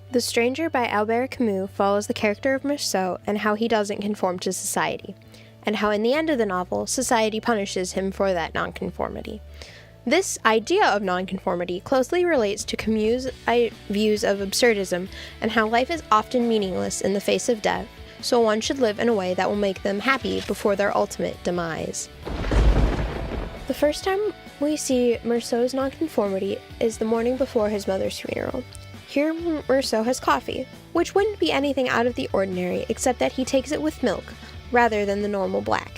The Stranger by Albert Camus follows the character of Meursault and how he doesn't conform to society, and how in the end of the novel, society punishes him for that nonconformity. This idea of nonconformity closely relates to Camus' views of absurdism and how life is often meaningless in the face of death, so one should live in a way that will make them happy before their ultimate demise. The first time we see Meursault's nonconformity is the morning before his mother's funeral. Here, Meursault has coffee, which wouldn't be anything out of the ordinary except that he takes it with milk, rather than the normal black.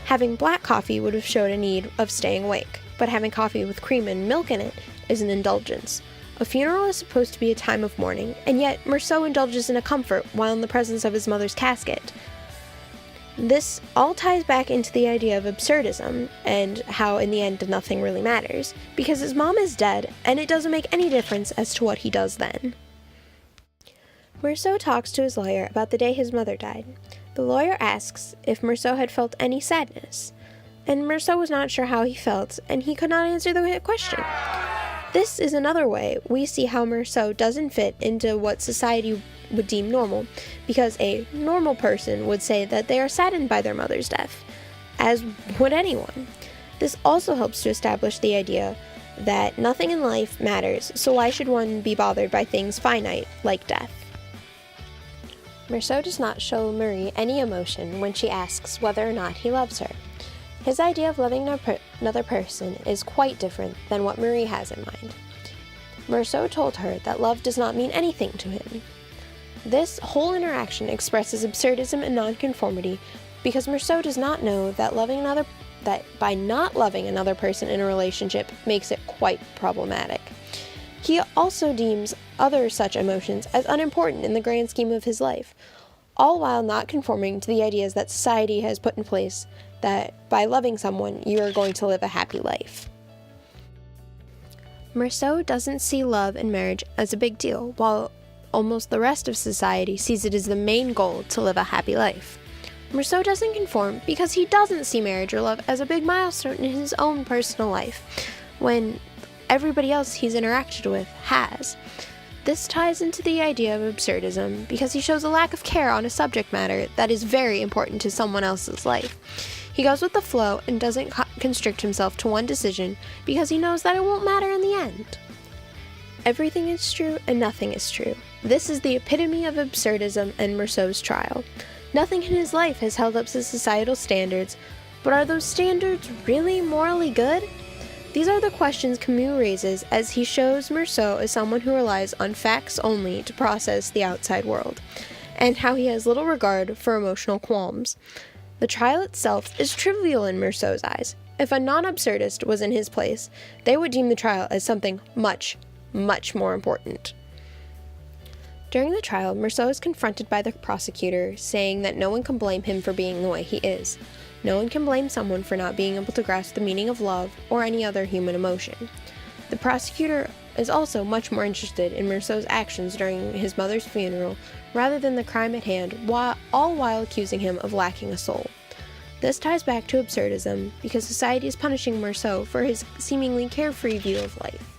Having black coffee would have showed a need of staying awake, but having coffee with cream and milk in it is an indulgence. A funeral is supposed to be a time of mourning, and yet Meursault indulges in a comfort while in the presence of his mother's casket. This all ties back into the idea of absurdism, and how in the end nothing really matters, because his mom is dead, and it doesn't make any difference as to what he does then. Meursault talks to his lawyer about the day his mother died. The lawyer asks if Meursault had felt any sadness, and Meursault was not sure how he felt, and he could not answer the question. This is another way we see how Meursault doesn't fit into what society would deem normal, because a normal person would say that they are saddened by their mother's death, as would anyone. This also helps to establish the idea that nothing in life matters, so why should one be bothered by things finite, like death? Meursault does not show Marie any emotion when she asks whether or not he loves her. His idea of loving another person is quite different than what Marie has in mind. Meursault told her that love does not mean anything to him. This whole interaction expresses absurdism and nonconformity because Meursault does not know that by not loving another person in a relationship makes it quite problematic. He also deems other such emotions as unimportant in the grand scheme of his life, all while not conforming to the ideas that society has put in place that by loving someone, you are going to live a happy life. Meursault doesn't see love and marriage as a big deal, while almost the rest of society sees it as the main goal to live a happy life. Meursault doesn't conform because he doesn't see marriage or love as a big milestone in his own personal life, when everybody else he's interacted with has. This ties into the idea of absurdism because he shows a lack of care on a subject matter that is very important to someone else's life. He goes with the flow and doesn't constrict himself to one decision because he knows that it won't matter in the end. Everything is true and nothing is true. This is the epitome of absurdism and Meursault's trial. Nothing in his life has held up to societal standards, but are those standards really morally good? These are the questions Camus raises as he shows Meursault as someone who relies on facts only to process the outside world, and how he has little regard for emotional qualms. The trial itself is trivial in Meursault's eyes. If a non-absurdist was in his place, they would deem the trial as something much, much more important. During the trial, Meursault is confronted by the prosecutor, saying that no one can blame him for being the way he is. No one can blame someone for not being able to grasp the meaning of love or any other human emotion. The prosecutor is also much more interested in Meursault's actions during his mother's funeral rather than the crime at hand, all while accusing him of lacking a soul. This ties back to absurdism because society is punishing Meursault for his seemingly carefree view of life.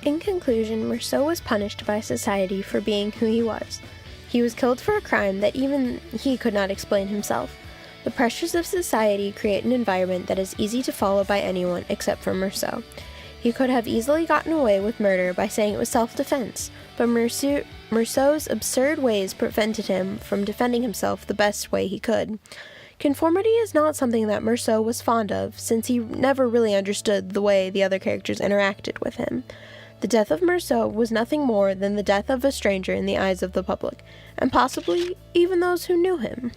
In conclusion, Meursault was punished by society for being who he was. He was killed for a crime that even he could not explain himself. The pressures of society create an environment that is easy to follow by anyone except for Meursault. He could have easily gotten away with murder by saying it was self-defense, but Meursault's absurd ways prevented him from defending himself the best way he could. Conformity is not something that Meursault was fond of, since he never really understood the way the other characters interacted with him. The death of Meursault was nothing more than the death of a stranger in the eyes of the public, and possibly even those who knew him.